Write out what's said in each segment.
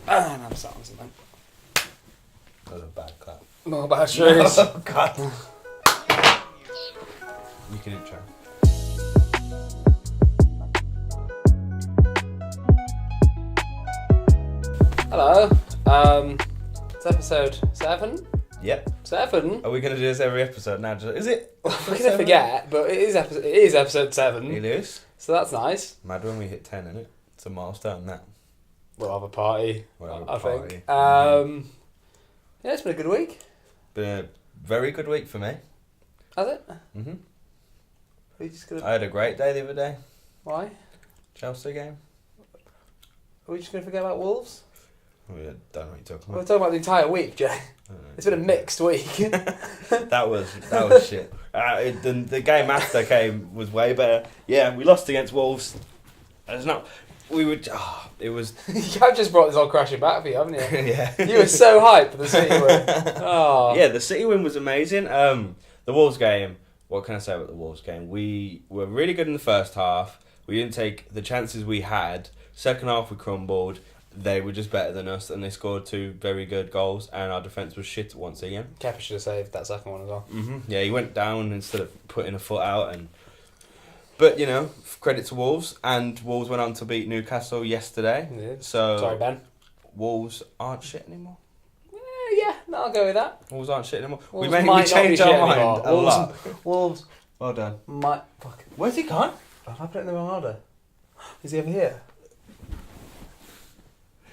And I'm starting something. That was a bad clap. More batteries. Oh, God. You can intro. Hello. It's episode 7? Yep. 7? Are we going to do this every episode now? Is it? We're going to forget, but it is episode 7. It is. So that's nice. Mad when we hit 10, isn't it? It's a milestone, that. We'll have a party, We'll have I a party. think. Yeah, it's been a good week. Been a very good week for me. Has it? Mm-hmm. Are you just gonna... I had a great day the other day. Why? Chelsea game. Are we just going to forget about Wolves? I don't know what you're talking We're about. talking about the entire week, Jay. It's been a mixed week. That was shit. The game after was way better. Yeah, we lost against Wolves. It's not. We would. Oh, it was. I've just brought this all crashing back for you, haven't you? Yeah. You were so hyped for the City win. Oh. Yeah, the City win was amazing. The Wolves game. What can I say about the Wolves game? We were really good in the first half. We didn't take the chances we had. Second half we crumbled. They were just better than us, and they scored 2 very good goals, and our defence was shit once again. Kepa should have saved that second one as well. Mm-hmm. Yeah, he went down instead of putting a foot out. But, you know, credit to Wolves, and Wolves went on to beat Newcastle yesterday. Yeah. So Sorry, Ben. Wolves aren't shit anymore. Yeah, no, I'll go with that. Wolves aren't shit anymore. Wolves we might not changed be shit our mind anymore. a lot. Wolves Well done. might... Fuck. Where's he gone? Have I put it in the wrong order? Is he over here?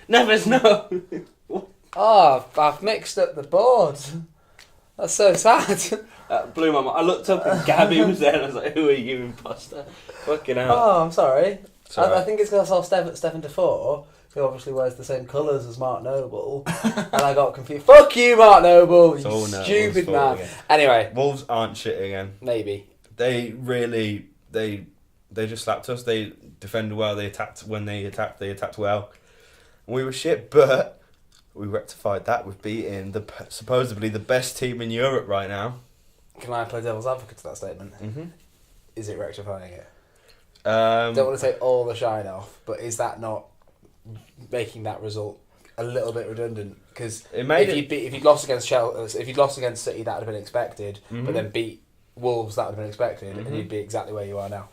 Never know. Oh, I've mixed up the boards. That's so sad. That blew my mind. I looked up and Gabby was there and I was like, who are you, imposter? Fucking hell. Oh, I'm sorry. Sorry. I think it's because I saw Stephen Defoe, who obviously wears the same colours as Mark Noble, and I got confused. Fuck you, Mark Noble, It's you all Noble's stupid fault man. again. Anyway, Wolves aren't shit again. maybe. They really, they just slapped us. They defended well. They attacked when they attacked well. We were shit, but we rectified that with beating supposedly the best team in Europe right now. Can I play devil's advocate to that statement? Mm-hmm. Is it rectifying it? Don't want to take all the shine off, but is that not making that result a little bit redundant? Because if you'd lost against Chelsea, if you'd lost against City, that would have been expected. Mm-hmm. But then beat Wolves, that would have been expected, Mm-hmm. and you'd be exactly where you are now.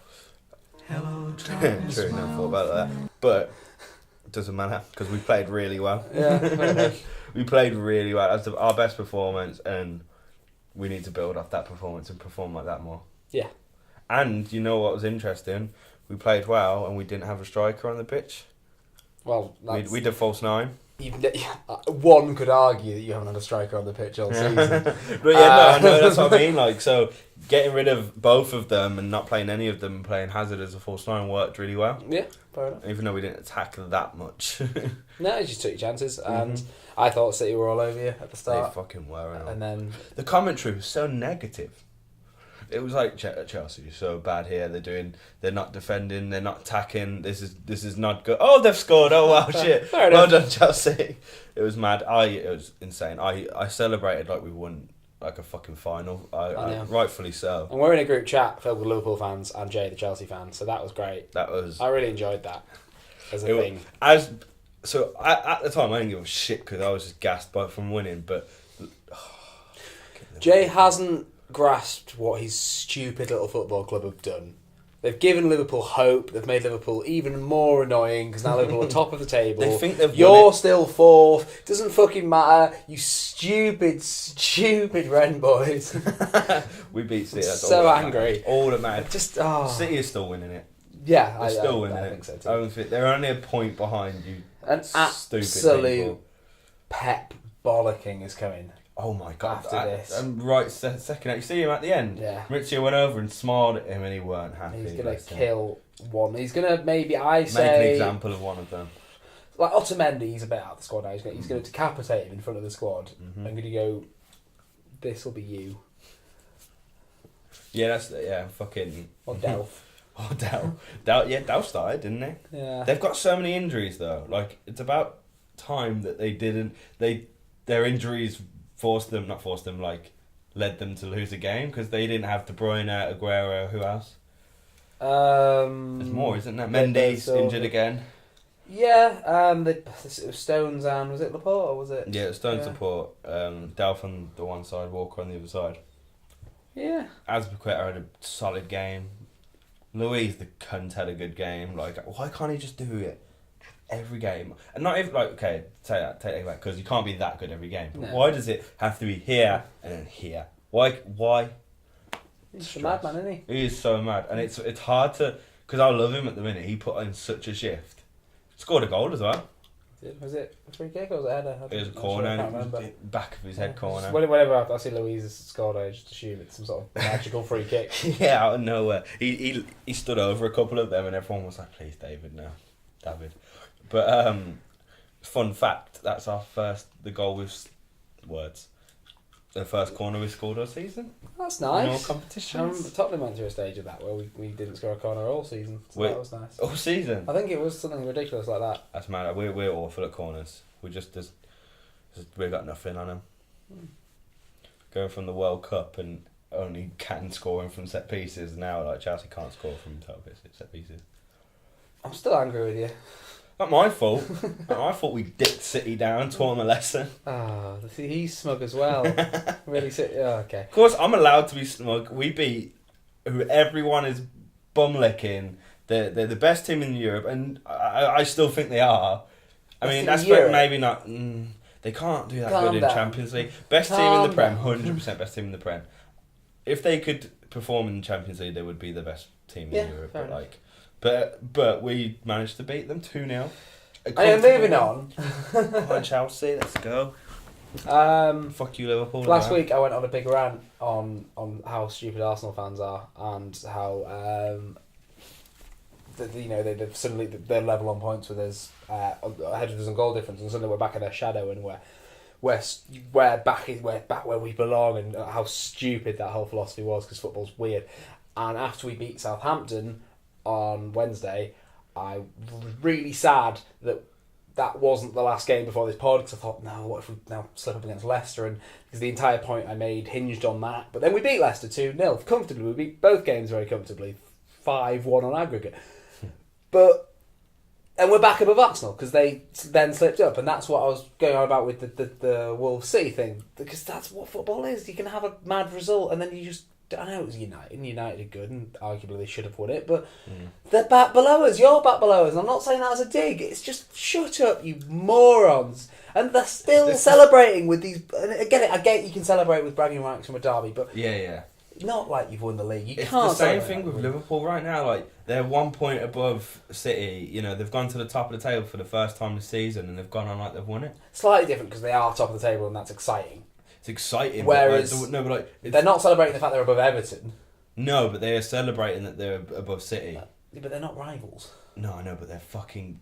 Hello, True, never thought about that. But it doesn't matter because we played really well. Yeah, we played really well. That's our best performance, and we need to build off that performance and perform like that more. Yeah. And you know what was interesting? We played well, and we didn't have a striker on the pitch. Well, We did false 9. One could argue that you haven't had a striker on the pitch all season. But yeah, no, that's what I mean. Like, so getting rid of both of them and not playing any of them and playing Hazard as a false 9 worked really well. Yeah, fair enough. Even though we didn't attack that much. No, you just took your chances, and I thought City were all over you at the They start. fucking were. And then The commentary was so negative. It was like Chelsea are so bad here. They're not defending. They're not attacking. This is not good. Oh, they've scored. Oh wow, shit. Well done, Chelsea. It was mad. It was insane. I celebrated like we won like a fucking final. I rightfully so. And we're in a group chat filled with Liverpool fans and Jay, the Chelsea fan. So that was great. I really enjoyed that as a thing. At the time, I didn't give a shit because I was just gassed from winning. But Jay hasn't grasped what his stupid little football club have done. They've given Liverpool hope. They've made Liverpool even more annoying because now Liverpool are top of the table. They think they've You're still fourth. Doesn't fucking matter. You stupid Wren boys. we beat City. That's So all that angry. Matters. All that matters. Just City is still winning it. Yeah, They're still winning I it. think so too. I don't think they're only a point behind you. An stupid absolute people. Pep bollocking is coming. Oh my god! After this. Right, second. You see him at the end. Yeah. Richie went over and smiled at him, and he weren't happy. He's gonna kill one. He's gonna maybe make an example of one of them. Like Otamendi, he's a bit out of the squad now. He's gonna decapitate him in front of the squad. Mm-hmm. I'm gonna go. This will be you. Yeah, fucking. Or Delph. Oh, Dow started, didn't they? Yeah. They've got so many injuries though. Like it's about time that their injuries led them to lose a game because they didn't have De Bruyne, Aguero, who else? There's more, isn't there? Mendy's injured again. Yeah, it was Stones and was it Laporte or was it? Yeah, it was Stones Laporte. Delph on the one side, Walker on the other side. Yeah. Azpilicueta had a solid game. Luis the cunt had a good game. Like, why can't he just do it every game? And not even like, okay, take that back, because you can't be that good every game. But why does it have to be here and then here? Why? He's a madman, isn't he? He is so mad, and it's hard to, because I love him at the minute. He put in such a shift. Scored a goal as well. Was it a free kick or was it a header? It was a corner. Sure, I can't remember. Back of his head corner. Whenever I see Louise scored, I just assume it's some sort of magical free kick. Yeah, out of nowhere. He stood over a couple of them, and everyone was like, "Please, David, no, David." But fun fact: that's the goal with words. The first corner we scored all season. That's nice. In all competitions. Tottenham went through a stage of that where we didn't score a corner all season. So that was nice. All season? I think it was something ridiculous like that. That's mad. We're awful at corners. We've got nothing on them. Going from the World Cup and only can scoring from set pieces now, like Chelsea can't score from set pieces. I'm still angry with you. Not my fault. Not my fault we dicked City down, taught them a lesson. He's smug as well. Really, okay. Of course, I'm allowed to be smug. We beat who everyone is bum licking. They're the best team in Europe, and I still think they are. I mean, that's maybe not. They can't do that good in Champions League. Best team in the Prem, 100% best team in the Prem. If they could perform in the Champions League, they would be the best team in Europe. But we managed to beat them 2-0. Moving on. Come on, Chelsea, let's go. Fuck you, Liverpool. Last week I went on a big rant on how stupid Arsenal fans are and how they've suddenly they're level on points with us, ahead of us on goal difference, and suddenly we're back in their shadow and we're back where we belong, and how stupid that whole philosophy was because football's weird. And after we beat Southampton on Wednesday, I was really sad that wasn't the last game before this pod, because I thought, no, what if we now slip up against Leicester? And because the entire point I made hinged on that. But then we beat Leicester 2-0 comfortably. We beat both games very comfortably, 5-1 on aggregate. And we're back above Arsenal because they then slipped up, and that's what I was going on about with the Wolves City thing, because that's what football is. You can have a mad result and then you just, I know it was United, and United are good, and arguably they should have won it, but they're back below us. You're back below us, and I'm not saying that as a dig. It's just, shut up, you morons. And they're still celebrating with these. And again, I get you can celebrate with bragging rights from a derby, but not like you've won the league. It's can't. It's the same thing with Liverpool right now. Like, they're 1 point above City. You know, they've gone to the top of the table for the first time this season, and they've gone on like they've won it. Slightly different because they are top of the table, and that's exciting. It's exciting. Whereas they're not celebrating the fact they're above Everton. No, but they are celebrating that they're above City. But they're not rivals. No, I know, but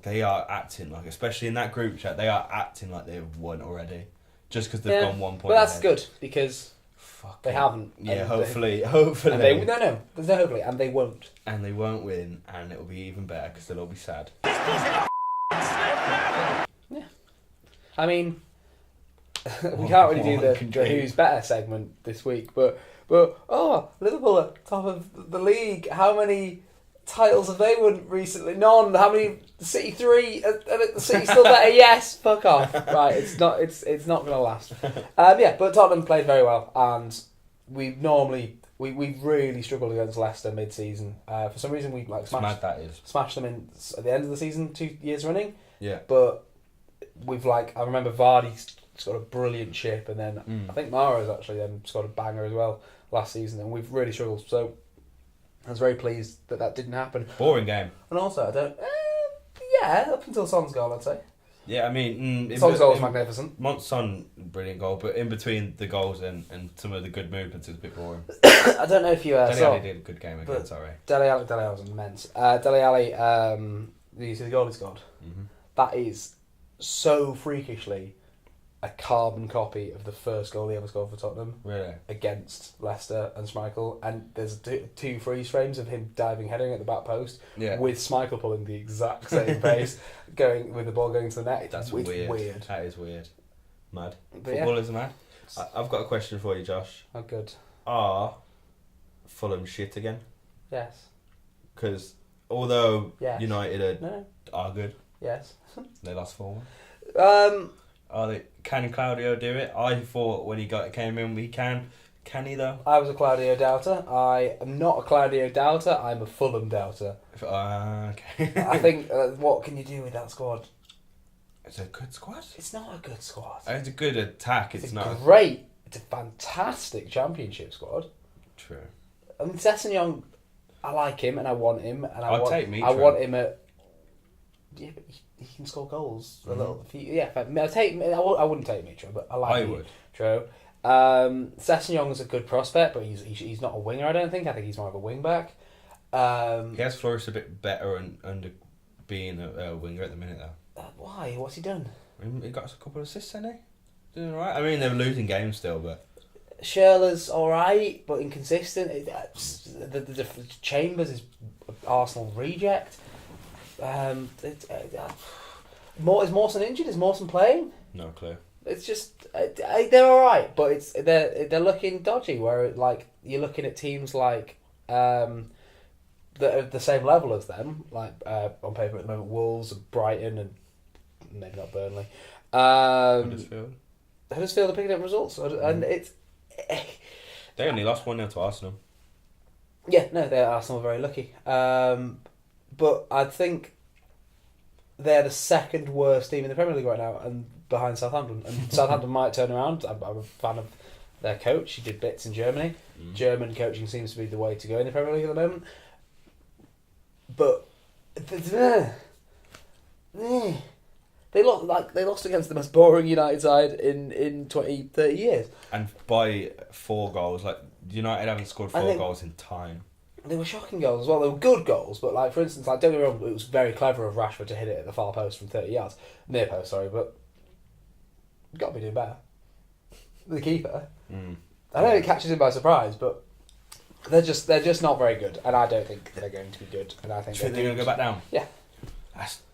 they are acting like, especially in that group chat, they are acting like they've won already, just because they've gone 1 point. But that's good because they haven't. Yeah, hopefully. And there's no hopefully, and they won't. And they won't win, and it'll be even better because they'll all be sad. Yeah, I mean. We can't really do the who's better segment this week, but Liverpool are top of the league. How many titles have they won recently? None. How many? City 3. The City still better? Yes. Fuck off. Right. It's not going to last. But Tottenham played very well, and we really struggled against Leicester mid-season. For some reason we smashed them at the end of the season 2 years running. Yeah. But I remember Vardy scored a brilliant chip, and then I think Mahrez actually then scored a banger as well last season, and we've really struggled. So I was very pleased that didn't happen. Boring game. And also, up until Son's goal, I'd say. Yeah, I mean... Son's goal was magnificent. Son, brilliant goal, but in between the goals and some of the good movements, it was a bit boring. I don't know if you saw... Dele Alli did a good game again, sorry. Dele Alli was immense. Dele Alli, did you see the goal he scored? Mm-hmm. That is so freakishly a carbon copy of the first goal he ever scored for Tottenham. Really? Against Leicester and Schmeichel. And there's two freeze frames of him diving heading at the back post with Schmeichel pulling the exact same pace, with the ball going to the net. That's weird. That is weird. Mad. But football is mad. I've got a question for you, Josh. Oh, good. Are Fulham shit again? Yes. Because although United are good, Yes. They lost 4-1. Can Claudio do it? I thought when came in, he can. Can he though? I was a Claudio doubter. I am not a Claudio doubter. I'm a Fulham doubter. Okay. I think what can you do with that squad? It's a good squad. It's not a good squad. It's a good attack. It's not great. It's a fantastic Championship squad. True. I mean, Sessegnon, I like him and I want him and I'll take Mitro. I want him at. Yeah, but he can score goals a little. Yeah, I wouldn't take Mitro, but I like Mitro. Sessegnon's a good prospect, but he's not a winger. I don't think. I think he's more of a wing back. He has flourished a bit better under being a winger at the minute, though. Why? What's he done? He got a couple of assists, hasn't he? Doing all right. I mean, they're losing games still, but Schürrle's all right, but inconsistent. The Chambers is Arsenal reject. Is Mawson injured? Is Mawson playing? No clue. It's just they're all right, but they're looking dodgy. Where you're looking at teams like that are the same level as them, like on paper at the moment, Wolves and Brighton and maybe not Burnley. Huddersfield are picking up results, and it's they only lost 1-0 to Arsenal. Yeah, no, Arsenal are very lucky. But I think they're the second worst team in the Premier League right now, and behind Southampton. And Southampton might turn around. I'm a fan of their coach. He did bits in Germany. German coaching seems to be the way to go in the Premier League at the moment. But they lost against the most boring United side in 20, 30 years. And by 4 goals. Like, United haven't scored 4 goals in time. They were shocking goals as well. They were good goals, but for instance, don't get me wrong, it was very clever of Rashford to hit it at the far post from 30 yards. Near post, sorry, but you've got to be doing better. The keeper. I know it catches him by surprise, but they're just not very good, and I don't think they're going to be good. And I think they're going to go back down. Yeah.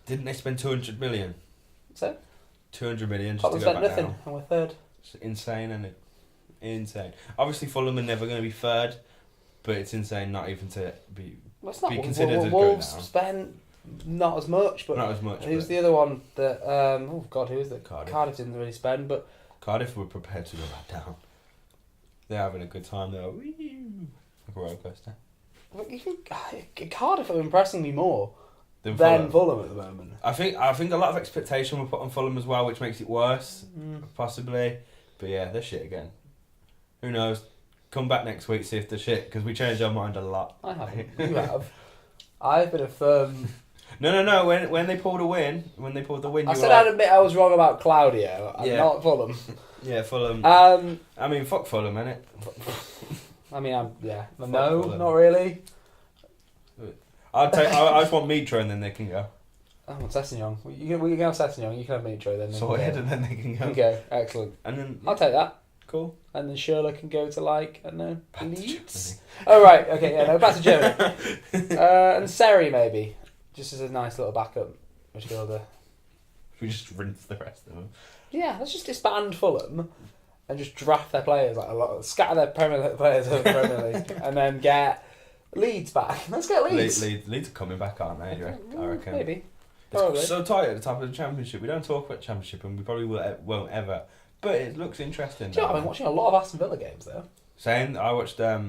Didn't they spend 200 million? So 200 million just to go back nothing, down. And we're third. It's insane, isn't it? Insane. Obviously, Fulham are never going to be third, but it's insane not even to be considered as Wolves good now. spent not as much, but not as much. Who's the other one that? Who is that? Cardiff didn't really spend, but Cardiff were prepared to go back down. They're having a good time though. Like a roller coaster. Cardiff are impressing me more than Fulham at the moment. I think a lot of expectation were put on Fulham as well, which makes it worse, possibly. But yeah, they're shit again. Who knows? Come back next week, see if they're shit, because we changed our mind a lot. I haven't. You have. I've been a firm... No. When they pulled the win, I said I'd admit I was wrong about Claudio, not Fulham. Yeah, Fulham. I mean, fuck Fulham, innit? I mean, no, not really. I just want Mitro and then they can go. I want Sessegnon. We can have Sessegnon, you can have Mitro then. Sorted and then they can go. Okay, excellent. And then I'll take that. Cool. And then Schürrle can go to I don't know, Leeds? Oh right, okay, yeah, no, back to Germany. And Seri maybe. Just as a nice little backup midfielder. We just rinse the rest of them. Yeah, let's just disband Fulham and just draft their players scatter their Premier League players over the Premier League and then get Leeds back. Let's get Leeds. Leeds are coming back, aren't they? I reckon. Maybe. It's so tight at the top of the Championship. We don't talk about Championship and we probably won't ever. But it looks interesting. Do you know, I've been watching a lot of Aston Villa games though. Same. I watched I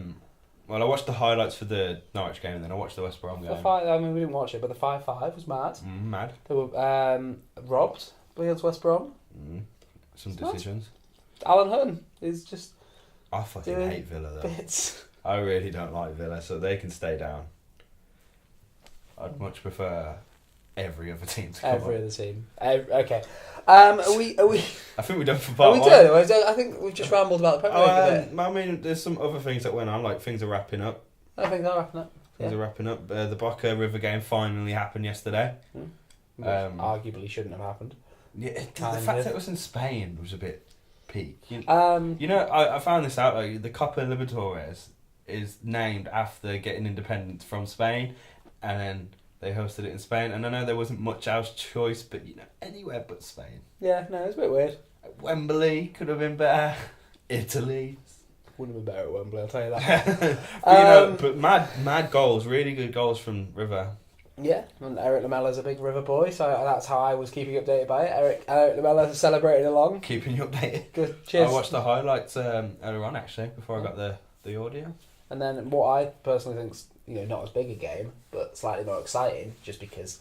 watched the highlights for the Norwich game and then I watched the West Brom game. We didn't watch it, but the 5-5 was mad. Mad. They were robbed against West Brom. Some decisions. Alan Hutton is just... I fucking hate Villa though. Bits. I really don't like Villa, so they can stay down. I'd much prefer every other team to come Every up. other team. Okay. Are we... I think we're done for part one. I think we've just rambled about the Premier League a bit. I mean, there's some other things that went on, like things are wrapping up. I think they're wrapping up. Things are wrapping up. The Boca River game finally happened yesterday. Which arguably shouldn't have happened. Yeah, the fact that it was in Spain was a bit peak. I found this out. Like the Copa Libertadores is named after getting independence from Spain, and then they hosted it in Spain. And I know there wasn't much else choice, but anywhere but Spain. Yeah, no, it's a bit weird. Wembley could have been better. Italy wouldn't have been better at Wembley, I'll tell you that. but mad goals, really good goals from River. Yeah, and Eric Lamella's a big River boy, so that's how I was keeping updated by it. Eric Lamella celebrating along. Keeping you updated. Good, cheers. I watched the highlights earlier on, actually, before I got the audio. And then what I personally think's, not as big a game, but slightly more exciting, just because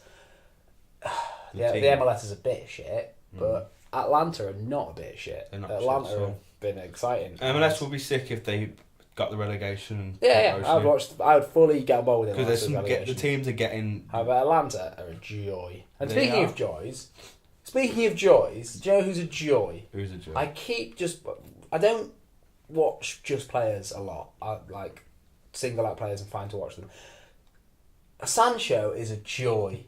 the MLS is a bit shit, but Atlanta are not a bit shit. Atlanta have been exciting. MLS will be sick if they got the relegation. I would fully get on board with it. Because the teams are getting. How about Atlanta are a joy. And speaking of joys, do you know who's a joy? Who's a joy? I don't watch just players a lot. I like single out players and find to watch them. Sancho is a joy.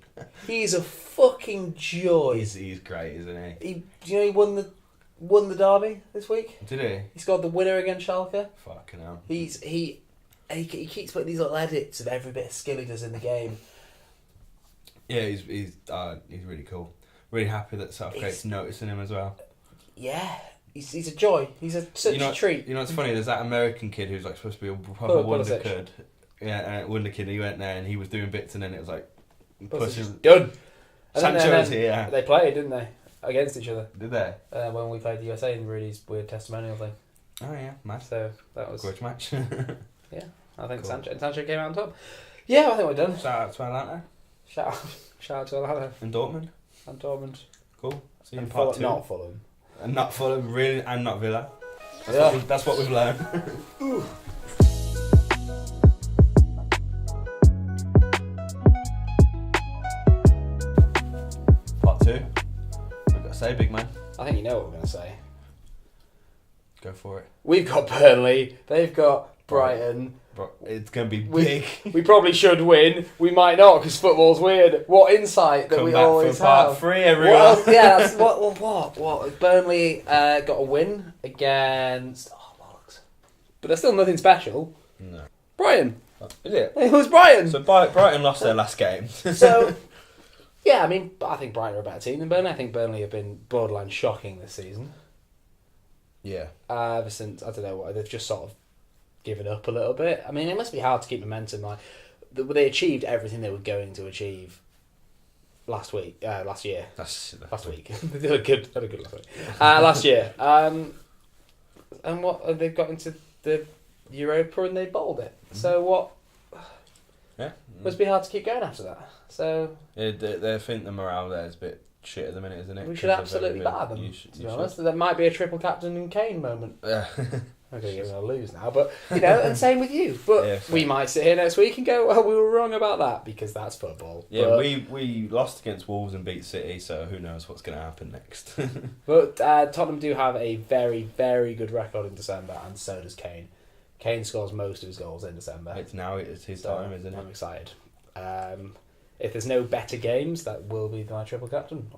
He's a fucking joy. He's great, isn't he? He won the derby this week. Did he? He scored the winner against Schalke. Fucking hell. He keeps putting these little edits of every bit of skill he does in the game. Yeah, he's really cool. Really happy that Southgate's noticing him as well. Yeah, he's a joy. He's such a treat. You know what's funny? There's that American kid who's like supposed to be a proper wonder kid. Yeah, wonder kid. He went there and he was doing bits, and then it was like pushing. Done. Sancho's here. They played, didn't they? Against each other. Did they? When we played the USA in Rudy's weird testimonial thing. Oh yeah, mad. So that was grudge match. Yeah, I think cool. Sancho came out on top. Yeah, I think we're done. Shout out to Atlanta. Shout out to Atlanta. And Dortmund. Cool. See you in part 2. Not Fulham. And not Fulham, really, and not Villa. That's what we've learned. Part 2. We've got to say, big man. I think you know what we're going to say. Go for it. We've got Burnley. They've got Brighton. It's going to be big. We probably should win. We might not because football's weird. What insight that we always have. Part 3, everyone. That's what? Burnley got a win against. Oh bollocks! But there's still nothing special. No. Brighton. Is it? It was Brighton. So Brighton lost their last game. So yeah, I think Brighton are a better team than Burnley. I think Burnley have been borderline shocking this season. Yeah. Ever since they've just sort of given up a little bit. I mean, it must be hard to keep momentum. Like they achieved everything they were going to achieve last year. Last week. They did a good last week. Last year. And what they've got into the Europa and they bowled it. So what? Yeah. Must be hard to keep going after that. So yeah, they think the morale there is a bit shit at the minute, isn't it? We should absolutely batter them. To be honest, there might be a triple captain and Kane moment. Okay, you're going to lose now, but and same with you. But we might sit here next week and go, well, we were wrong about that because that's football. Yeah, but we lost against Wolves and beat City, so who knows what's going to happen next. But Tottenham do have a very, very good record in December, and so does Kane. Kane scores most of his goals in December. It's his time, isn't it? I'm excited. If there's no better games, that will be my triple captain.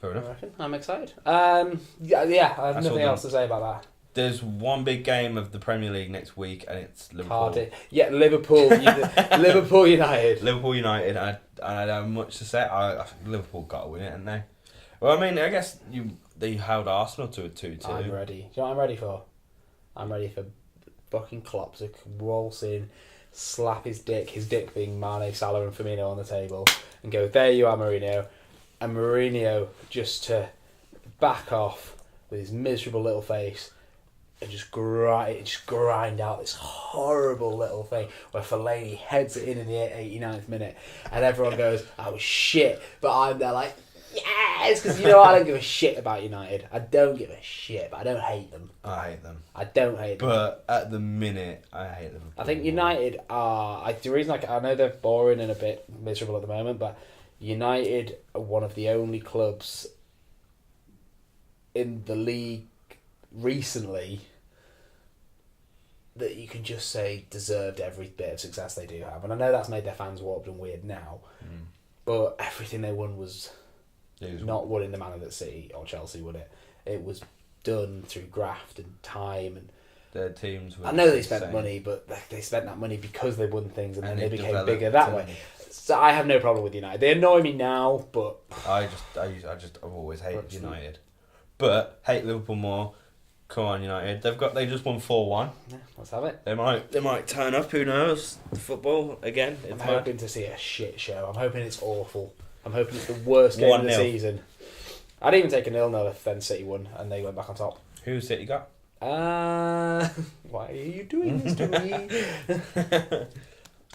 Fair enough. I'm excited. I have nothing else to say about that. There's one big game of the Premier League next week, and it's Liverpool. Liverpool. Liverpool United. Liverpool United. I don't have much to say. I think Liverpool got to win it, haven't they? Well, I mean, I guess they held Arsenal to a 2-2. I'm ready. Do you know what I'm ready for? I'm ready for fucking Klopp to waltz in, slap his dick being Mane, Salah and Firmino on the table, and go, there you are, Mourinho. And Mourinho just to back off with his miserable little face and just grind out this horrible little thing where Fellaini heads it in the 89th minute and everyone goes, oh shit, but I'm there like, yes, because I don't give a shit about United. I don't give a shit, but I don't hate them. I hate them. I don't hate them. But at the minute, I hate them. I think United are... the reason I know they're boring and a bit miserable at the moment, but United are one of the only clubs in the league recently that you can just say deserved every bit of success they do have. And I know that's made their fans warped and weird now, but everything they won was not won in the manner that City or Chelsea would it. It was done through graft and time and their teams. I know they spent money, but they spent that money because they won things and then they became bigger that way. So I have no problem with United. They annoy me now, but I've always hated United, but hate Liverpool more. Come on, United. They just won 4-1. Yeah, let's have it. They might turn up. Who knows? The football again. I'm hoping to see a shit show. I'm hoping it's awful. I'm hoping it's the worst game of the season. I'd even take a 0-0 if then City won and they went back on top. Who City got? Why are you doing this to me?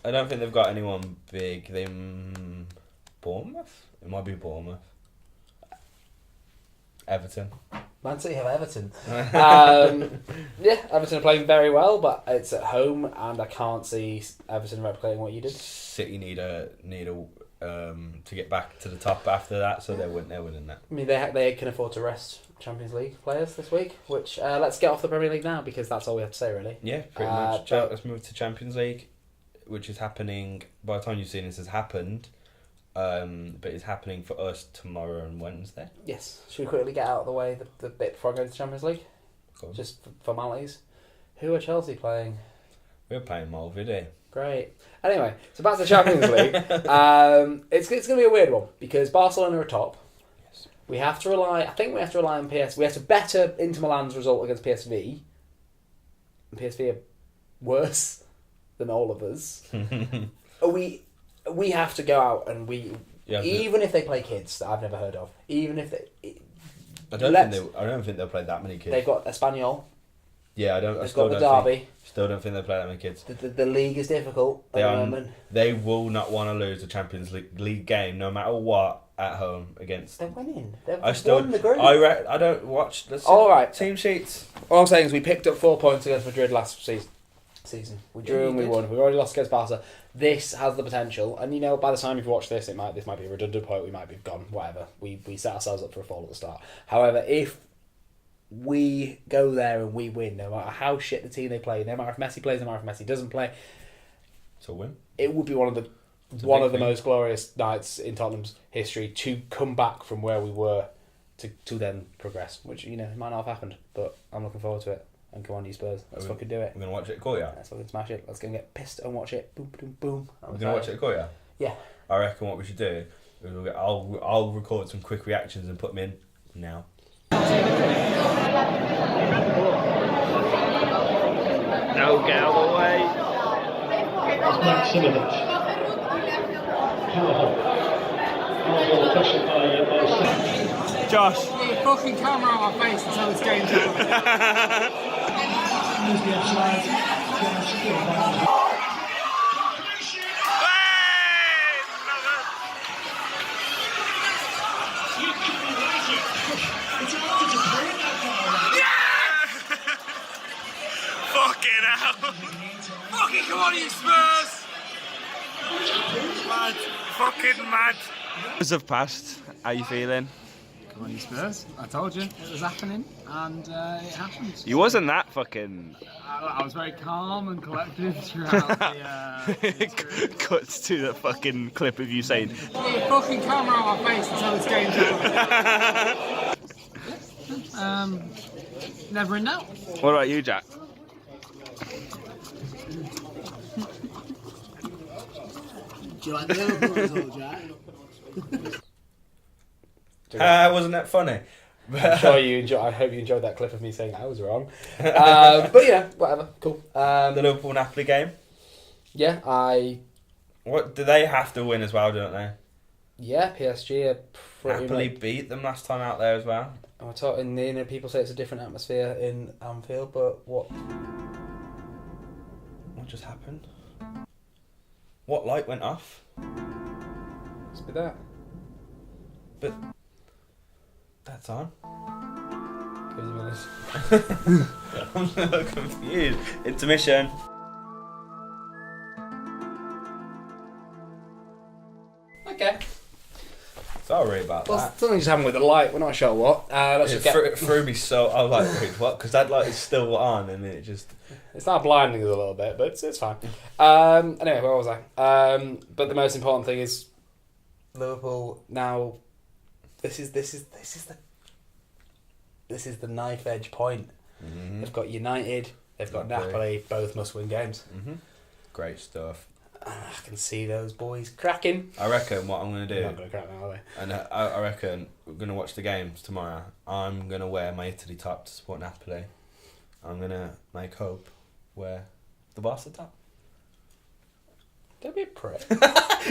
I don't think they've got anyone big. Bournemouth? It might be Bournemouth. Everton. Man City have Everton. Yeah, Everton are playing very well, but it's at home, and I can't see Everton replicating what you did. City need a to get back to the top after that, so they're winning that. I mean, they can afford to rest Champions League players this week. Which let's get off the Premier League now because that's all we have to say, really. Yeah, pretty much. Let's move to Champions League, which is happening. By the time you've seen this, has happened. But it's happening for us tomorrow and Wednesday. Yes. Should we quickly get out of the way the bit before I go to the Champions League? Cool. Just formalities. Who are Chelsea playing? We're playing Malvide. Great. Anyway, so back to the Champions League. It's going to be a weird one because Barcelona are top. Yes. We have to rely on PS. We have to better Inter Milan's result against PSV. And PSV are worse than all of us. We have to go out and even if they play kids that I've never heard of, even if they, I don't think they'll play that many kids. They've got Espanyol. Yeah, They've got the derby. Still don't think they'll play that many kids. The league is difficult at the moment. They will not want to lose a Champions League game, no matter what, at home against. They're winning. They've won the group. I don't watch the team sheets. All I'm saying is we picked up 4 points against Madrid last season. We drew and we won. We've already lost against Barca. This has the potential, and by the time you've watched this might be a redundant point. We might be gone. Whatever. We set ourselves up for a fall at the start. However, if we go there and we win, no matter how shit the team they play, no matter if Messi plays, no matter if Messi doesn't play, it's a win. It would be one of the most glorious nights in Tottenham's history to come back from where we were to then progress. Which it might not have happened, but I'm looking forward to it. And come on, you Spurs. Let's fucking do it. We're going to watch it at Courtyard? Let's fucking smash it. Let's go and get pissed and watch it. Boom, boom, boom. We're going to watch it at Courtyard? Yeah. I reckon what we should do is I'll record some quick reactions and put them in now. No, get out of the way. Josh. Get your fucking camera on my face until this game's over. Fucking hell. Fucking come on, you Spurs. Mad. Fucking mad. Years have passed. How are you feeling? Come on, you Spurs. I told you it was happening, and it happened. You wasn't that fucking... I was very calm and collected throughout the... Cuts to the fucking clip of you saying... Get your fucking camera on my face until this game's over. Never in doubt. What about you, Jack? Do you like the Liverpool result, Jack? Wasn't that funny? I'm sure you enjoy. I hope you enjoyed that clip of me saying I was wrong. But yeah, whatever. Cool. The Liverpool Napoli game. Yeah, What do they have to win as well? Don't they? Yeah, PSG are pretty Napoli beat them last time out there as well. I'm talking. People say it's a different atmosphere in Anfield, but what just happened? What light went off? Must be that. But that's on. Give us a minute. I'm so confused. Intermission. Okay. Sorry about that. Something just happened with the light. We're not sure what. It threw me so. I was like, wait, what? Because that light is still on, and it just. It's not blinding us a little bit, but it's fine. Anyway, where was I? But the most important thing is Liverpool now. This is the knife edge point. Mm-hmm. They've got United. They've got Napoli. Both must win games. Mm-hmm. Great stuff. I can see those boys cracking. I reckon what I'm going to do... They're not going to crack now, are they? And I reckon we're going to watch the games tomorrow. I'm going to wear my Italy top to support Napoli. I'm gonna make hope where the Barca top. Don't be a prick.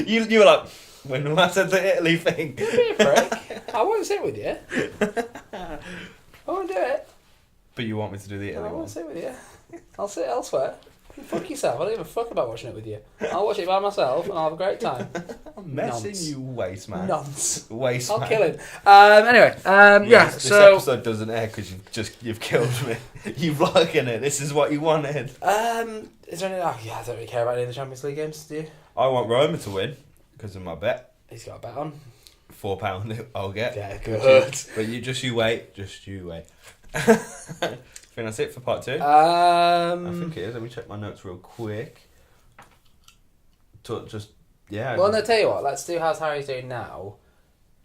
You were like, when I said the Italy thing. Don't be a prick. I won't sit with you. I won't do it. But you want me to do the Italy I one? won't sit with you. I'll sit elsewhere. Fuck yourself. I don't give a fuck about watching it with you. I'll watch it by myself and I'll have a great time. I'm messing you, waste man. Nonce. Waste I'll man. kill him. Anyway, yeah. This So episode doesn't air because you've killed me. You're vlogging it. This is what you wanted. is there any? Oh, yeah, I don't really care about any of the Champions League games. Do you? I want Roma to win because of my bet. He's got a bet on. £4 I'll get. Yeah, good. But you wait. I think that's it for part 2. I I think it is. Let me check my notes real quick. Yeah. Well, no, tell you what. Let's do how's Harry's doing now,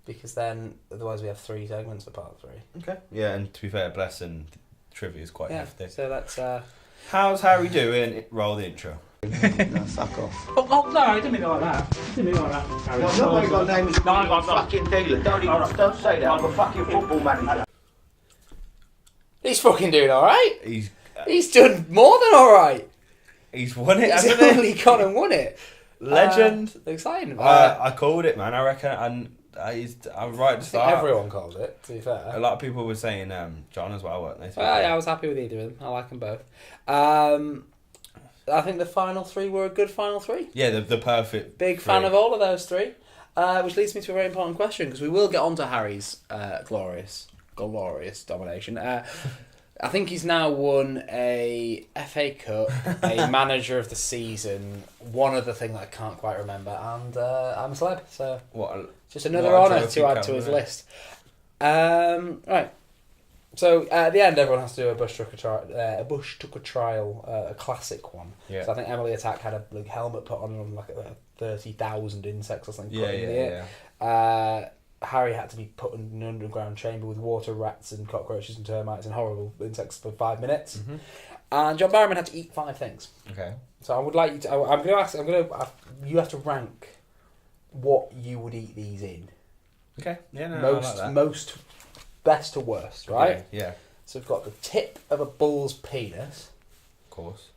because then otherwise we have 3 segments for part 3. Okay. Yeah, and to be fair, Blessing trivia is quite hefty. So that's. How's Harry doing? Roll the intro. No, fuck off. Oh, no, I didn't mean it like that. Well, nobody got name is fucking dealer. Don't say that. I'm a fucking football manager. He's fucking doing all right. He's done more than all right. He's won it, He's hasn't he? only gone and won it. Legend. Exciting. I called it, man. I reckon, and I'm right at the start. Everyone called it, to be fair. A lot of people were saying John as well, weren't they? Well, yeah, I was happy with either of them. I like them both. I think the final 3 were a good final 3. Yeah, the perfect. Big 3. fan of all of those 3. Which leads me to a very important question, because we will get on to Harry's glorious domination. I think he's now won a FA Cup, a Manager of the Season, one other thing that I can't quite remember, and I'm a celeb, so just another honour to add to his list. Right. So at the end, everyone has to do a bush tucker trial, a classic one. Yeah. So I think Emily Attack had a helmet put on like 30,000 insects or something. Yeah. Harry had to be put in an underground chamber with water rats and cockroaches and termites and horrible insects for 5 minutes. Mm-hmm. And John Barrowman had to eat 5 things. Okay. So I would like you to. I'm going to ask. You have to rank what you would eat these in. Okay. Yeah. No. Most best to worst, right? Okay. Yeah. So we've got the tip of a bull's penis. Of course.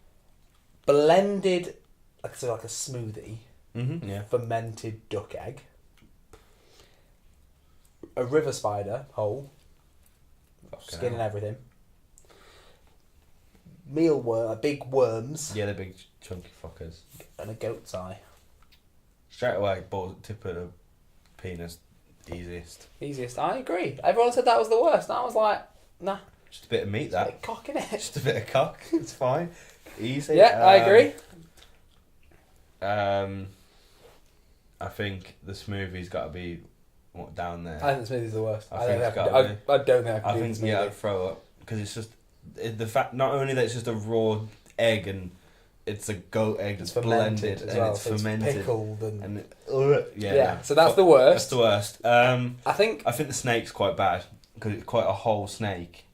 Blended, like a smoothie. Mm-hmm. Yeah. Fermented duck egg. A river spider whole, skin and everything. Mealworm, big worms. Yeah, the big chunky fuckers. And a goat's eye. Straight away, tip of the penis, easiest. I agree. Everyone said that was the worst. And I was like, nah. Just a bit of meat, that. Just a bit of cock in it. Just a bit of cock. It's fine. Easy. Yeah, I agree. I think the smoothie's got to be down there. I think the smoothie's the worst. I don't think I could do the smoothie. I'd throw up because it's just the fact. Not only that it's just a raw egg and it's a goat egg that's blended and it's fermented, pickled and yeah. So that's the worst. That's the worst. I think the snake's quite bad because it's quite a whole snake.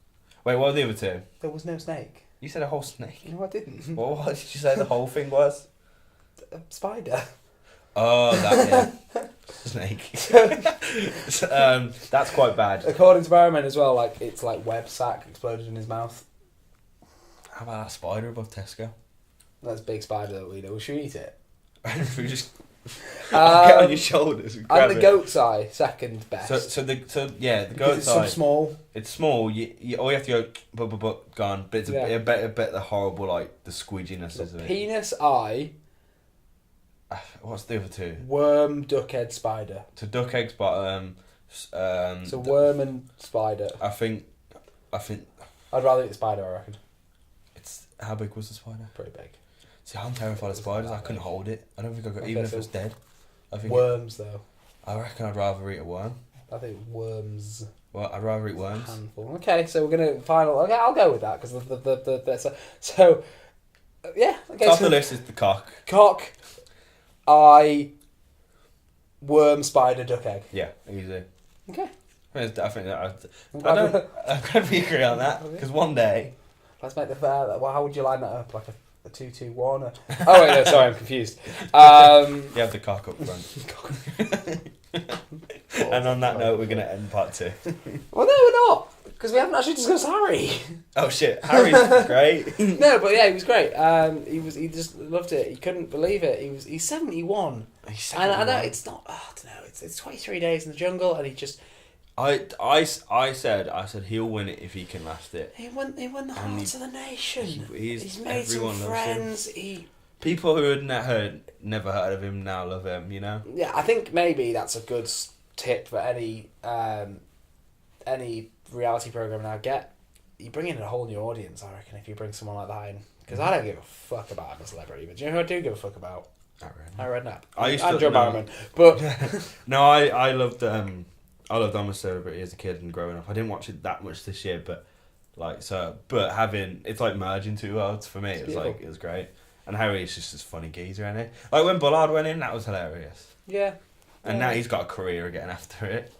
Wait, what are the other 2? There was no snake. You said a whole snake. No, I didn't. What did you say the whole thing was? A spider. Oh, snake. That's quite bad. According to Barrowman as well, like it's like web sack exploded in his mouth. How about that spider above Tesco? That's a big spider that we know. Should we eat it? We just get on your shoulders and grab the goat's eye, second best. So the goat's eye. It's small. It's small. You all you have to go gone, but it's a bit the horrible the squidginess of it. Penis eye. What's the other 2? Worm, duck egg, spider. So duck eggs, but so worm and spider. I think. I'd rather eat the spider. I reckon. How big was the spider? Pretty big. See, I'm terrified of spiders. I couldn't hold it. I don't think I could, even if it was dead. I think worms though. I reckon I'd rather eat a worm. I think worms. Well, I'd rather eat worms. Handful. Okay, so we're gonna final. Okay, I'll go with that because so yeah. Okay, Top of the list is the cock. Cock. Eye. Worm, spider, duck egg. Yeah, easy. Okay. I think that I can't agree on that because one day. Let's make the fair. Well, how would you line that up? Like a 2-2-1? Or... Oh wait, no, sorry, I'm confused. You have the cock up front. And on that note, we're going to end part 2. Well, no, we're not. Because we haven't actually discussed Harry. Oh shit, Harry's great. No, but yeah, he was great. He just loved it. He couldn't believe it. He's 71. He's 71. And I know it's not. I don't know. It's 23 days in the jungle, and he just. I said he'll win it if he can last it. He won the hearts of the nation. He's made everyone some friends. People who had never heard of him now love him. You know. Yeah, I think maybe that's a good tip for any reality program now. You bring in a whole new audience. I reckon if you bring someone like that in, because I don't give a fuck about a celebrity, but do you know who I do give a fuck about? Harry Redknapp. I'm Joe Barrowman, but no, I loved I'm a Celebrity as a kid and growing up. I didn't watch it that much this year, but it's like merging two worlds for me. It was great. And Harry's just this funny geezer, isn't he? Like when Bullard went in, that was hilarious. Yeah. And now he's got a career getting after it.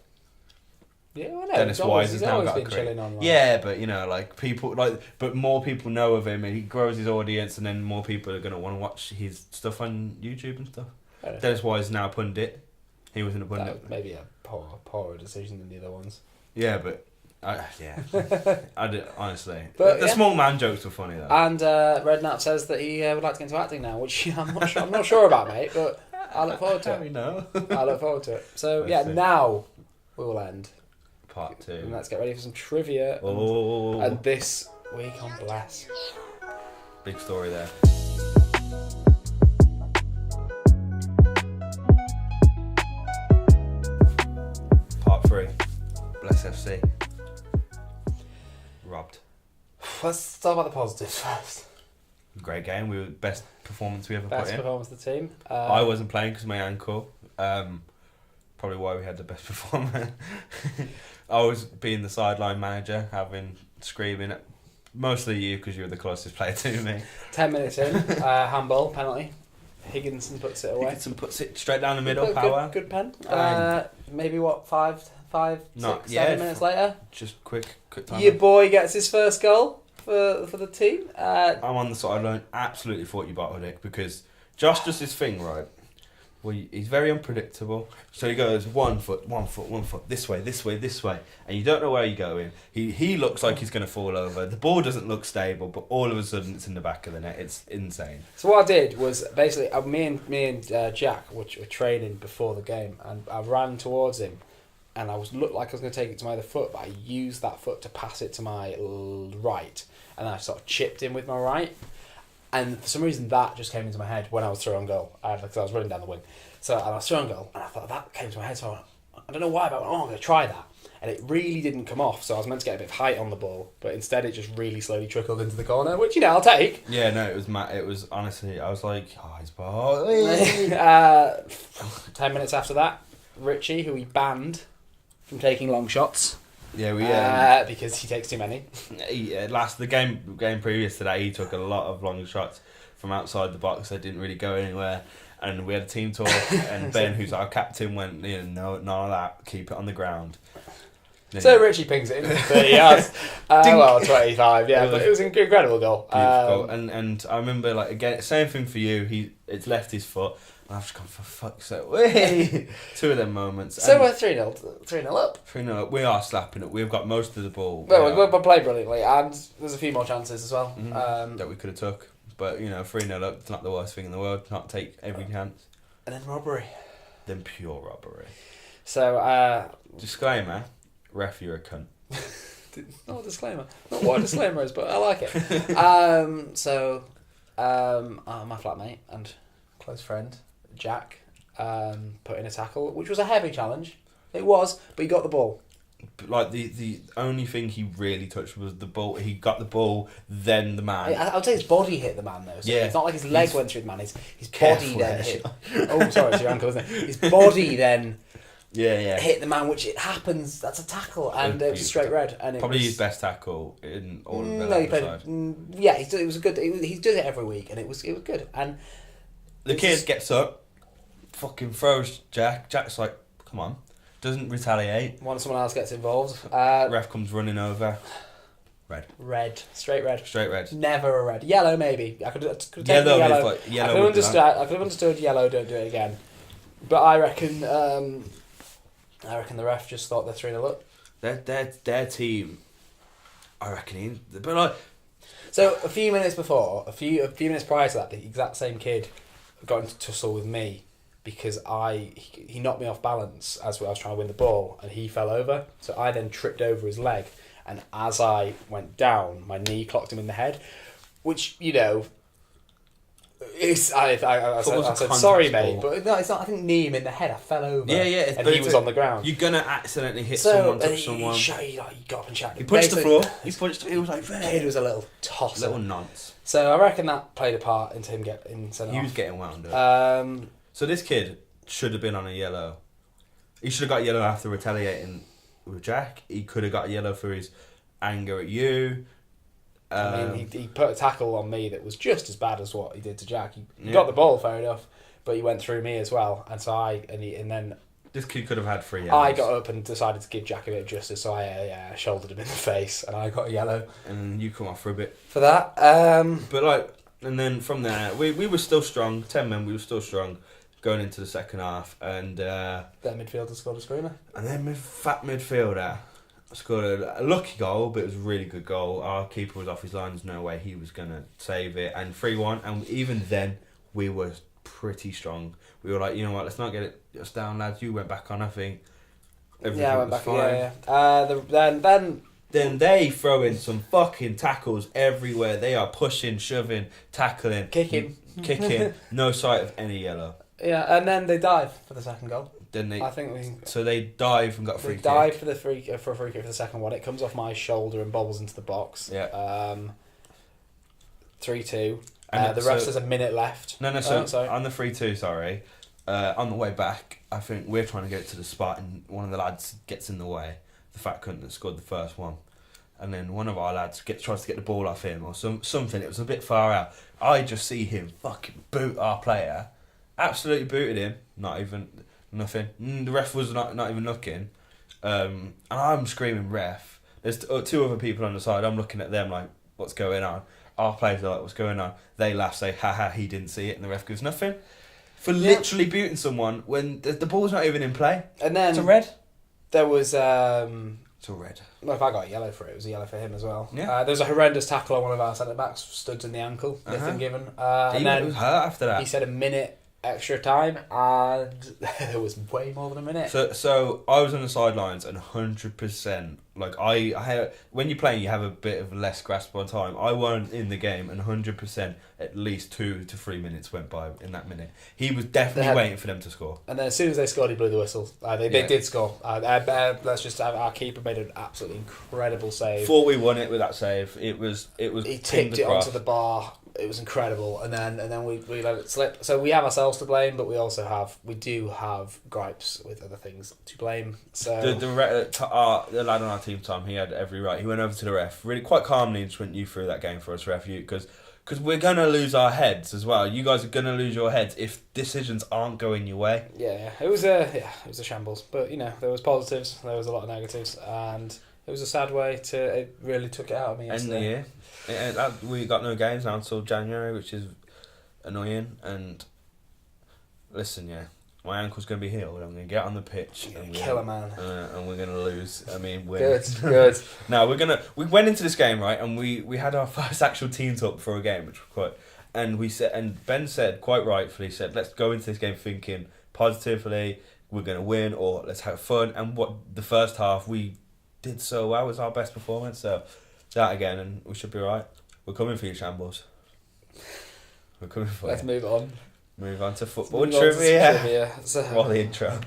Yeah, well, no, Dennis Wise has now got a career. Yeah, but but more people know of him, and he grows his audience, and then more people are going to want to watch his stuff on YouTube and stuff. Dennis Wise is now a pundit. He was in a pundit. Maybe a poorer decision than the other ones. Yeah, but I did, honestly. But the small man jokes were funny though. And Redknapp says that he would like to get into acting now, which I'm not sure about, mate. But I look forward to it. Know. I look forward to it. So now we will end part 2. And let's get ready for some trivia. And this week on Bless. Big story there. Part 3. Bless FC. Robbed. Let's talk about the positives first. Great game. We were best performance we ever best put in. Best performance of the team. I wasn't playing because of my ankle. Probably why we had the best performance. I was being the sideline manager, screaming at mostly you because you were the closest player to me. 10 minutes in, handball, penalty. Higginson puts it away. Higginson puts it straight down the middle, power. Good pen. Maybe 7 minutes later? Just quick time. Your boy gets his first goal for the team. I'm on the sideline, absolutely thought you bottled it because Josh does his thing, right? Well, he's very unpredictable. So he goes 1 foot, this way, and you don't know where you're going. He looks like he's going to fall over. The ball doesn't look stable, but all of a sudden it's in the back of the net. It's insane. So what I did was basically me and Jack were training before the game, and I ran towards him, and looked like I was going to take it to my other foot, but I used that foot to pass it to my right, and I sort of chipped in with my right. And for some reason, that just came into my head when I was through on goal. Because I was running down the wing. So I was through on goal, and I thought that came to my head. So I don't know why, but I'm going to try that. And it really didn't come off. So I was meant to get a bit of height on the ball, but instead it just really slowly trickled into the corner, which, I'll take. Yeah, no, it was honestly, I was like, oh, he's ball. 10 minutes after that, Richie, who he banned from taking long shots. Yeah, because he takes too many. The game previous to that, he took a lot of long shots from outside the box that didn't really go anywhere. And we had a team talk, and Ben, who's our captain, went, no, none of that. Keep it on the ground. So Richie pings it in 30 yards. 25, yeah, but it was an incredible goal. Beautiful. And I remember, again, same thing for you. It's left his foot. And I've just gone, for fuck's sake. 2 of them moments. So we're 3-0 up. 3-0 up. We are slapping it. We've got most of the ball. Well, we played brilliantly, and there's a few more chances as well. That we could have took. But, 3-0 up, it's not the worst thing in the world. Not take every chance. And then robbery. Then pure robbery. So, disclaimer, ref, you're a cunt. Not a disclaimer. Not what a disclaimer is, but I like it. My flatmate and close friend, Jack, put in a tackle, which was a heavy challenge. It was, but he got the ball. The only thing he really touched was the ball. He got the ball, then the man. I would say his body hit the man though. So yeah, it's not like his leg went through the man. His body then hit. Oh, sorry, it's your ankle, isn't it? His body then. Hit the man, which it happens. That's a tackle, and it was a straight red. And probably his best tackle in all of the he played. It was a good. He does it every week, and it was good. And the kid gets up, fucking throws Jack. Jack's like, come on. Doesn't retaliate. Once someone else gets involved. Ref comes running over. Red. Straight red. Straight red. Never a red. Yellow maybe. I could have taken yellow. Yellow. Like, yellow I could have understood yellow. Don't do it again. But I reckon the ref just thought they're 3-0 up. Their team I reckon but like. So a few minutes minutes prior to that, the exact same kid got into tussle with me because he knocked me off balance as I was trying to win the ball, and he fell over. So I then tripped over his leg, and as I went down, my knee clocked him in the head, which I said sorry, mate, but no, it's not. I think knee him in the head. I fell over. Yeah, and he was on the ground. You're gonna accidentally hit someone, touch someone. He got up and shouted. He punched the floor. He was like, the kid was a little tosser, little nonce. So I reckon that played a part into him getting sent off. He was getting wound up. So this kid should have been on a yellow. He should have got yellow after retaliating with Jack. He could have got yellow for his anger at you. I mean, he put a tackle on me that was just as bad as what he did to Jack. He got the ball, fair enough, but he went through me as well. And so and then this kid could have had 3 yellows. I got up and decided to give Jack a bit of justice, so I shouldered him in the face, and I got a yellow. And you come off for a bit for that. But and then from there, we were still strong. 10 men, we were still strong going into the second half, and their midfielder scored a screamer. And then fat midfielder scored a lucky goal, but it was a really good goal. Our keeper was off his line. There's no way he was going to save it. And 3-1. And even then, we were pretty strong. We were like, you know what, let's not get us down, lads. You went back on, I think. Everything I went was back, fine. Then they throw in some fucking tackles everywhere. They are pushing, shoving, tackling. Kicking. No sight of any yellow. Yeah, and then they dive for the second goal. Then they, I think so they dive and got a free kick. Dive for a free kick for the second one. It comes off my shoulder and bobbles into the box. Yeah. 3-2. The rest has a minute left. No. So on the 3-2, sorry. On the way back, I think we're trying to get to the spot, and one of the lads gets in the way. The fat cunt that scored the first one, and then one of our lads tries to get the ball off him or something. It was a bit far out. I just see him fucking boot our player. Absolutely booted him. Not even. Nothing. The ref was not even looking. And I'm screaming ref. There's 2 other people on the side. I'm looking at them like, what's going on? Our players are like, what's going on? They laugh, say, haha, he didn't see it, and the ref goes, nothing. For literally booting someone when the ball's not even in play. And then it's a red. There was... it's a red. Well, if I got a yellow for it, it was a yellow for him as well. Yeah. There was a horrendous tackle on one of our centre-backs, studs in the ankle, nothing given. And then it was hurt after that. He said a minute extra time, and there was way more than a minute. So I was on the sidelines, and 100%. Like I had, when you're playing, you have a bit of less grasp on time. I weren't in the game, and 100%. At least 2 to 3 minutes went by in that minute. He was definitely waiting for them to score. And then as soon as they scored, he blew the whistle. They did score. Let's just have our keeper made an absolutely incredible save. Thought we won it with that save. It was. He tipped it onto the bar. It was incredible, and then we let it slip. So we have ourselves to blame, but we do have gripes with other things to blame. So the lad on our team, Tom, he had every right. He went over to the ref, really quite calmly, and just went, "You threw that game for us, ref, because we're gonna lose our heads as well. You guys are gonna lose your heads if decisions aren't going your way." Yeah, it was a shambles, but there was positives, there was a lot of negatives, and it was a sad way to. It really took it out of me. End of the year. We got no games now until January, which is annoying. And listen, my ankle's going to be healed. I'm going to get on the pitch and kill a man, and we're going to lose. I mean, good. No, we went into this game right, and we had our first actual team talk before a game, which was quite. And we said, and Ben said quite rightfully, let's go into this game thinking positively. We're going to win, or let's have fun. And the first half we did so well. It was our best performance. So. That again, and we should be right. We're coming for you, Shambles. We're coming for you. Let's move on. Move on to football trivia. While the intro.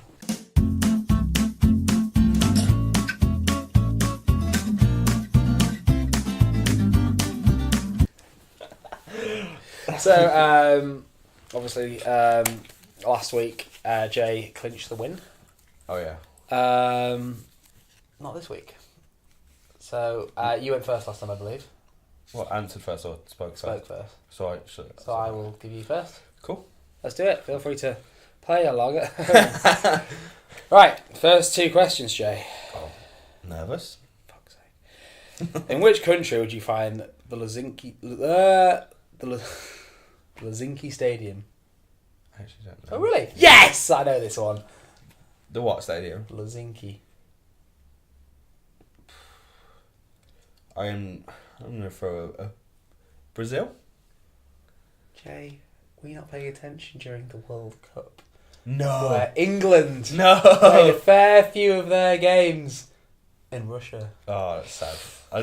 So, obviously, last week, Jay clinched the win. Oh, yeah. Not this week. So, you went first last time, I believe. What, answered first or spoke first? Spoke first. So I will give you first. Cool. Let's do it. Feel free to play along. Right, first 2 questions, Jay. Oh, nervous? Fuck's sake. In which country would you find the Helsinki Stadium? I actually don't know. Oh, really? Yes! I know this one. The what stadium? Helsinki. I'm going to throw a Brazil. Jay, were you not paying attention during the World Cup? No. Where England No. played a fair few of their games in Russia. Oh, that's sad. I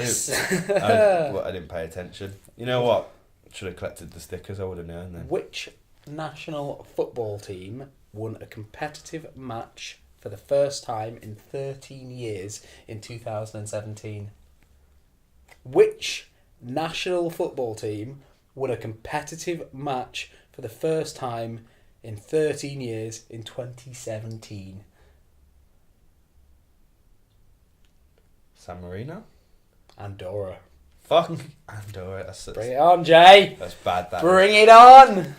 didn't pay attention. You know what? Should have collected the stickers. I would have known then. Which national football team won a competitive match for the first time in 13 years in 2017? Which national football team won a competitive match for the first time in 13 years in 2017? San Marino? Andorra. Fuck Andorra. Bring it on, Jay. That's bad. Bring it on.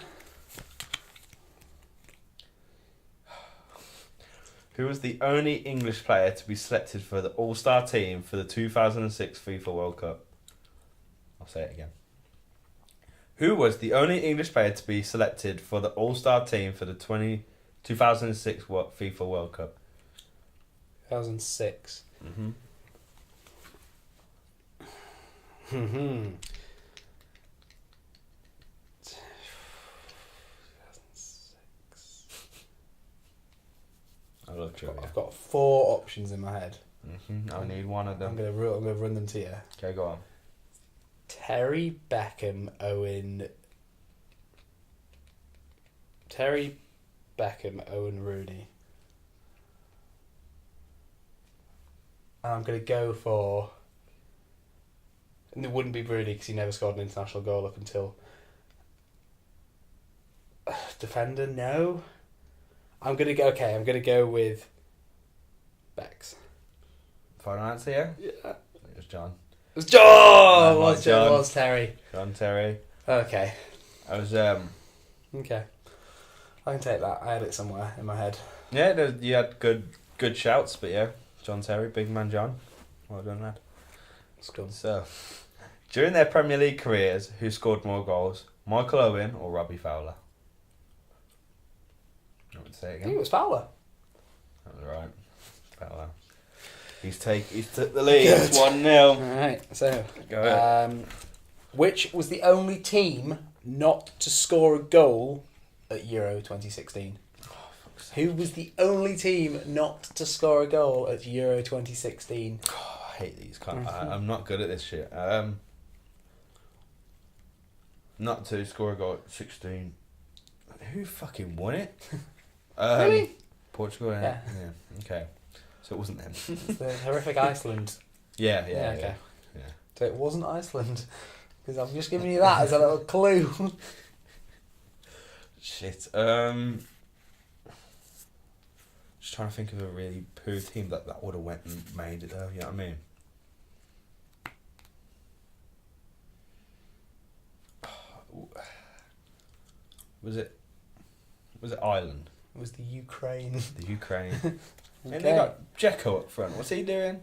Who was the only English player to be selected for the All-Star team for the 2006 FIFA World Cup? I'll say it again. Who was the only English player to be selected for the All-Star team for the 2006 FIFA World Cup? 2006. Mm-hmm. I love trivia. I've got 4 options in my head. I need one of them. I'm gonna run them to you. Okay, go on. Terry Beckham, Owen Rooney. And I'm gonna go for. And it wouldn't be Rooney because he never scored an international goal up until. Defender, no. I'm gonna go with Bex. Final answer, yeah? Yeah. It was John. It was John! It was John. It was Terry. John Terry. Okay. I was Okay. I can take that. I had it somewhere in my head. Yeah, you had good shouts, but yeah, John Terry, big man John. Well done, lad. It's cool. So, during their Premier League careers, who scored more goals, Michael Owen or Robbie Fowler? I would say it I again. think it was Fowler. That was right. Fowler. He's took the lead. It's 1-0. Alright, so Go ahead. which was the only team not to score a goal at Euro 2016? Who was the only team not to score a goal at Euro 2016? Oh, I hate these. I'm not good at this shit. Not to score a goal at 16. Who fucking won it? Really? Portugal. Yeah. Okay. So it wasn't them. It's the horrific Iceland. Yeah. Okay. Yeah. So it wasn't Iceland. Because I've just given you that as a little clue. Shit. Just trying to think of a really poo team that would have went and made it though. You know what I mean? Was it Ireland? It was the Ukraine. The Ukraine. Okay. And they got Dzeko up front. What's he doing?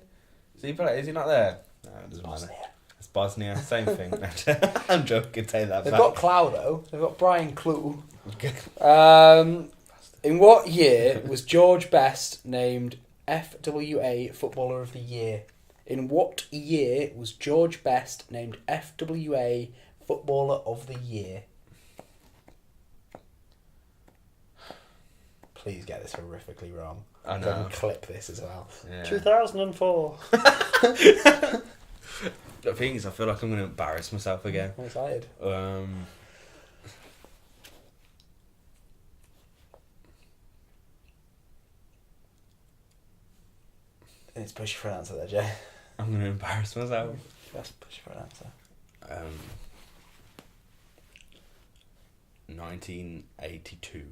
Is he not there? No, it doesn't matter. It's Bosnia. Same thing. I'm joking. Take that They've back. got Clough though. They've got Brian Clough. In what year was George Best named FWA Footballer of the Year? In what year was George Best named FWA Footballer of the Year? Please get this horrifically wrong. I know. Then clip this as well. Yeah. 2004. The thing is, I feel like I'm going to embarrass myself again. I'm excited. It's push for an answer there, Jay. I'm going to embarrass myself. Just push for an answer. 1982.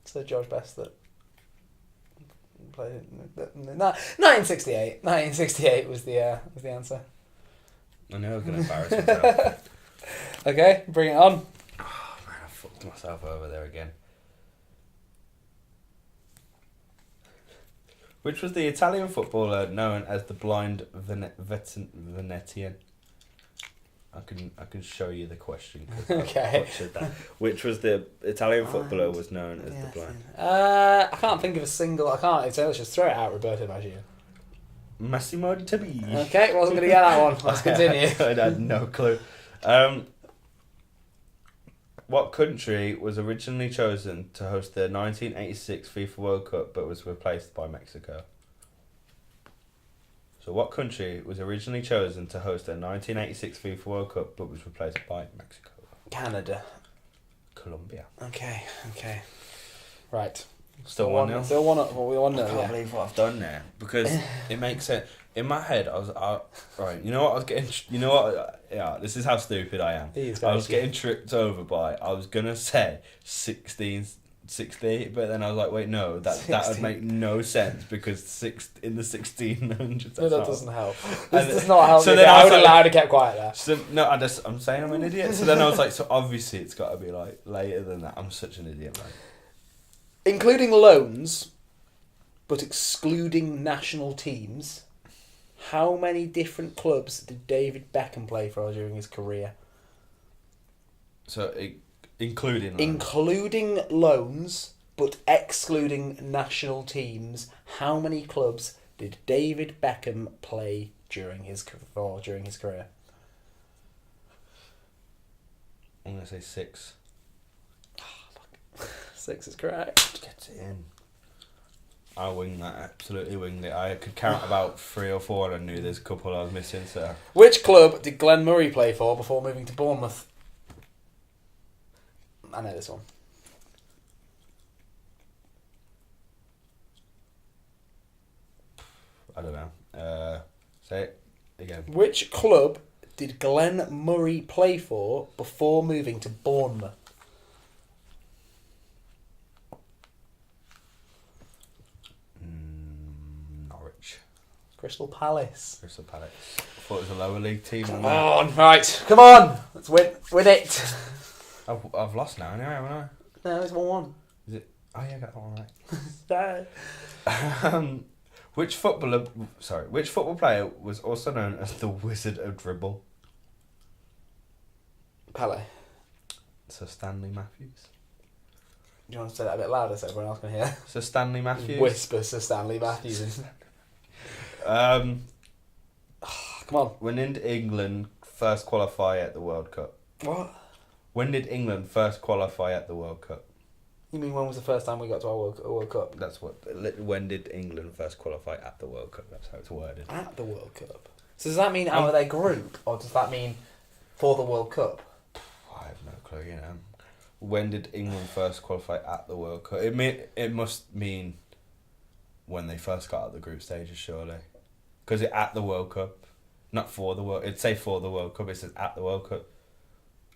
So George Best that played it. 1968. 1968 was the answer. I know I'm going to embarrass myself. Okay, bring it on. Oh man, I fucked myself over there again. Which was the Italian footballer known as the blind Venetian? I can show you the question. Okay. Which was the Italian footballer was known as the blind? I can't think of a single. I can't. Let's just throw it out, Roberto Maggio. Massimo di Tabi. Okay, wasn't going to get that one. Let's continue. I had no clue. What country was originally chosen to host the 1986 FIFA World Cup but was replaced by Mexico? So what country was originally chosen to host the 1986 FIFA World Cup but was replaced by Mexico? Canada. Colombia. Okay. Right. Still 1-0. Still 1-0. I can't believe what I've done there because it makes sense. In my head, right. You know what I was getting. You know what? Yeah, this is how stupid I am. I was getting tripped over by. I was gonna say 1660, but then I was like, wait, no, that would make no sense because in the 1600s. No, that doesn't help. This does not help. So then I would have allowed to kept quiet there. So no, I'm saying I'm an idiot. So then I was like, so obviously it's got to be like later than that. I'm such an idiot, man. Including loans, but excluding national teams. How many different clubs did David Beckham play for during his career? So, including loans, but excluding national teams. How many clubs did David Beckham play during his career? I'm gonna say 6. 6 is correct. Get it in. I winged that, absolutely winged it. I could count about 3 or 4 and I knew there's a couple I was missing, so... Which club did Glenn Murray play for before moving to Bournemouth? I know this one. I don't know. Say it again. Which club did Glenn Murray play for before moving to Bournemouth? Crystal Palace. I thought it was a lower league team. Come on, right. Come on. Let's win it. I've lost now anyway, haven't I? No, it's 1-1. Is it? Oh yeah, I got that one right. Which football player was also known as the Wizard of Dribble? Pele. Sir Stanley Matthews. Do you want to say that a bit louder so everyone else can hear? Sir Stanley Matthews. Whisper Sir Stanley Matthews. Come on. When did England first qualify at the World Cup? What? When did England first qualify at the World Cup? You mean when was the first time we got to our World Cup? That's what. When did England first qualify at the World Cup? That's how it's worded. At the World Cup. So does that mean out of their group, or does that mean for the World Cup? I have no clue. You know. When did England first qualify at the World Cup? It must mean when they first got out of the group stages, surely. Because it's at the World Cup, not for the World. It'd say for the World Cup. It says at the World Cup.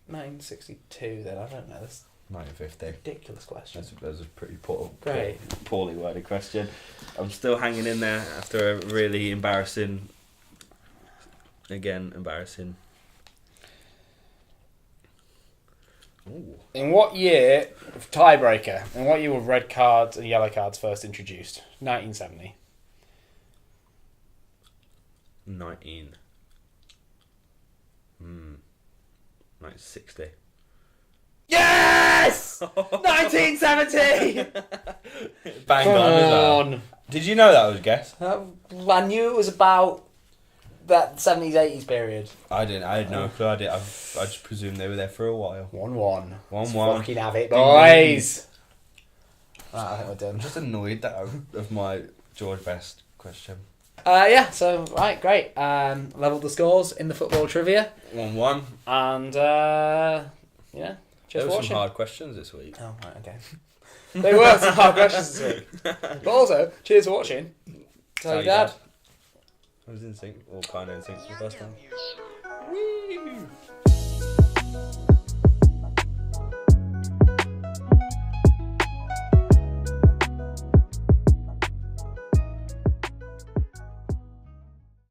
1962. Then I don't know. That's 1950. Ridiculous question. That's a pretty poorly worded question. I'm still hanging in there after a really embarrassing. Ooh. In what year, tiebreaker, in what year were red cards and yellow cards first introduced? 1970. 1960. Yes! 1970! Bang on. Did you know that was a guess? I knew it was about that 70s, 80s period. I didn't. I had no clue. I just presumed they were there for a while. 1-1. 1-1. Fucking have it, boys. Right, I think we're done. I'm just annoyed that of my George Best question. Yeah, so, right, great. Leveled the scores in the football trivia. 1-1. And, yeah, there just were watching. some hard questions this week. Oh, right, okay. They were some hard questions this week. But also, cheers for watching. Tell your dad. I was in sync, or kind of in sync for the first time.